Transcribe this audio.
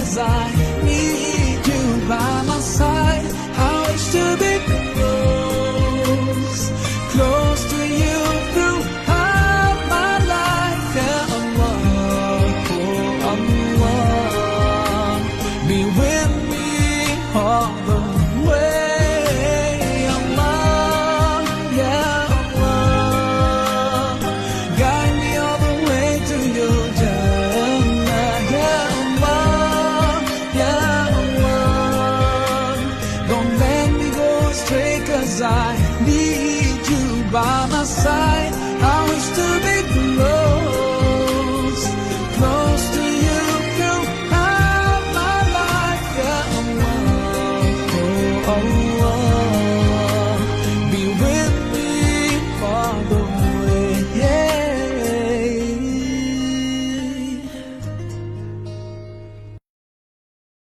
'cause I need you by my side. I wish to be close, close to you throughout my life. Yeah, Allah, oh Allah, be with me all the way. Allah, yeah Allah, guide me all the way to your Jannah. Yeah Allah, yeah Allah, don't let me go astray 'cause I need you by my side. I wish to be